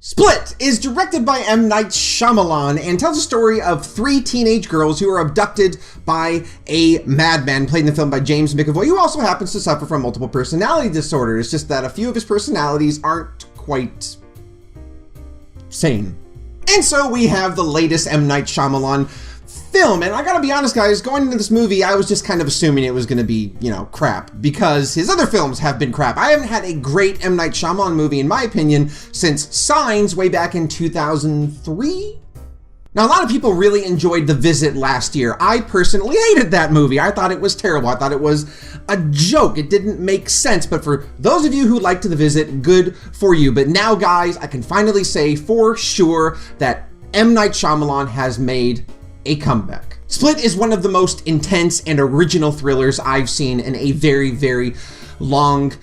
Split is directed by M. Night Shyamalan and tells a story of three teenage girls who are abducted by a madman, played in the film by James McAvoy, who also happens to suffer from multiple personality disorder. It's just that a few of his personalities aren't quite sane. And so we have the latest M. Night Shyamalan film, and I gotta be honest, guys, going into this movie, I was just kind of assuming it was gonna be, crap, because his other films have been crap. I haven't had a great M. Night Shyamalan movie, in my opinion, since Signs way back in 2003? Now, a lot of people really enjoyed The Visit last year. I personally hated that movie. I thought it was terrible. I thought it was a joke. It didn't make sense, but for those of you who liked The Visit, good for you. But now, guys, I can finally say for sure that M. Night Shyamalan has made a comeback. Split is one of the most intense and original thrillers I've seen in a very, very long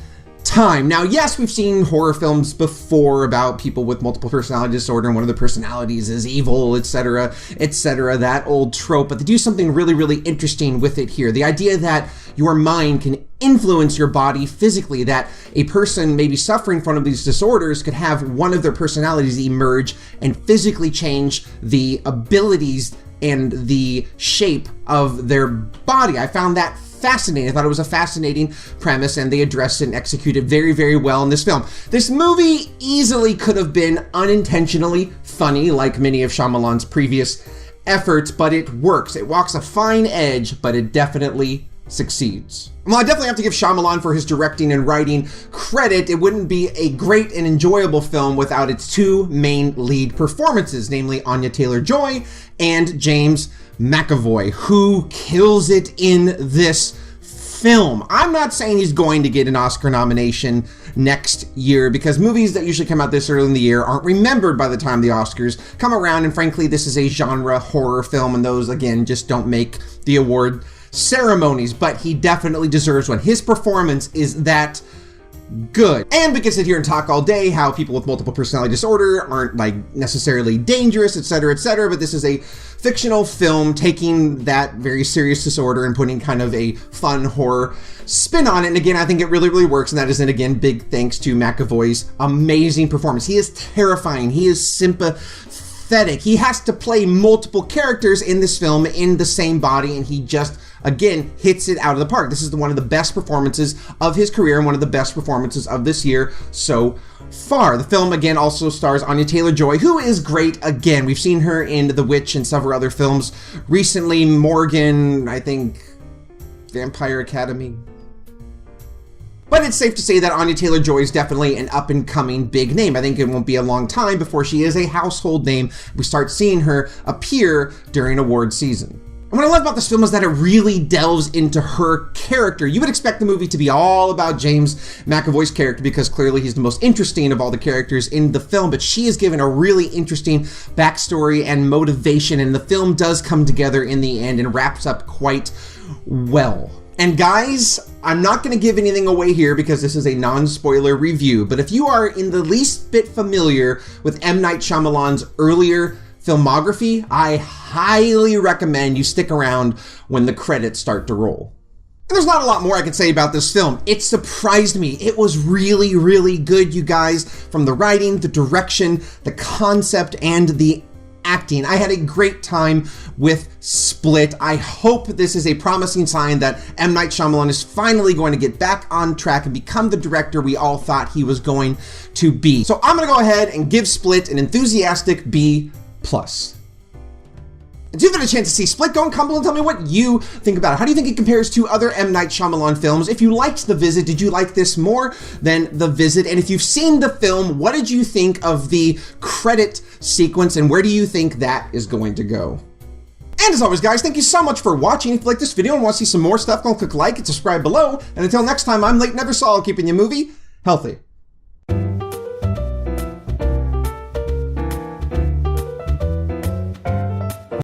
time. Now, yes, we've seen horror films before about people with multiple personality disorder and one of the personalities is evil, etc., etc., that old trope, but they do something really, really interesting with it here. The idea that your mind can influence your body physically, that a person maybe suffering from one of these disorders could have one of their personalities emerge and physically change the abilities and the shape of their body. I found that fascinating. I thought it was a fascinating premise, and they addressed it and executed very, very well in this film. This movie easily could have been unintentionally funny, like many of Shyamalan's previous efforts, but it works. It walks a fine edge, but it definitely succeeds. Well, I definitely have to give Shyamalan for his directing and writing credit. It wouldn't be a great and enjoyable film without its two main lead performances, namely Anya Taylor-Joy and James McAvoy, who kills it in this film. I'm not saying he's going to get an Oscar nomination next year, because movies that usually come out this early in the year aren't remembered by the time the Oscars come around, and frankly, this is a genre horror film, and those, again, just don't make the award ceremonies, but he definitely deserves one. His performance is that good. And we can sit here and talk all day how people with multiple personality disorder aren't necessarily dangerous, etc., but this is a fictional film taking that very serious disorder and putting kind of a fun horror spin on it. And again, I think it really, really works, and that is, and again, big thanks to McAvoy's amazing performance. He is terrifying. He is sympathetic. He has to play multiple characters in this film in the same body, and he just, again, hits it out of the park. This is one of the best performances of his career and one of the best performances of this year so far. The film, again, also stars Anya Taylor-Joy, who is great again. We've seen her in The Witch and several other films recently. Morgan, I think, Vampire Academy. But it's safe to say that Anya Taylor-Joy is definitely an up-and-coming big name. I think it won't be a long time before she is a household name. We start seeing her appear during award season. And what I love about this film is that it really delves into her character. You would expect the movie to be all about James McAvoy's character, because clearly he's the most interesting of all the characters in the film, but she is given a really interesting backstory and motivation, and the film does come together in the end and wraps up quite well. And guys, I'm not going to give anything away here because this is a non-spoiler review, but if you are in the least bit familiar with M. Night Shyamalan's earlier filmography, I highly recommend you stick around when the credits start to roll. And there's not a lot more I can say about this film. It surprised me. It was really, really good, you guys, from the writing, the direction, the concept, and the acting. I had a great time with Split. I hope this is a promising sign that M. Night Shyamalan is finally going to get back on track and become the director we all thought he was going to be. So I'm going to go ahead and give Split an enthusiastic B+. If you've had a chance to see Split, go and comment and tell me what you think about it. How do you think it compares to other M. Night Shyamalan films? If you liked The Visit, did you like this more than The Visit? And if you've seen the film, what did you think of the credit sequence, and where do you think that is going to go? And as always, guys, thank you so much for watching. If you like this video and want to see some more stuff, go and click like and subscribe below. And until next time, I'm Late Never Saw, keeping you movie healthy.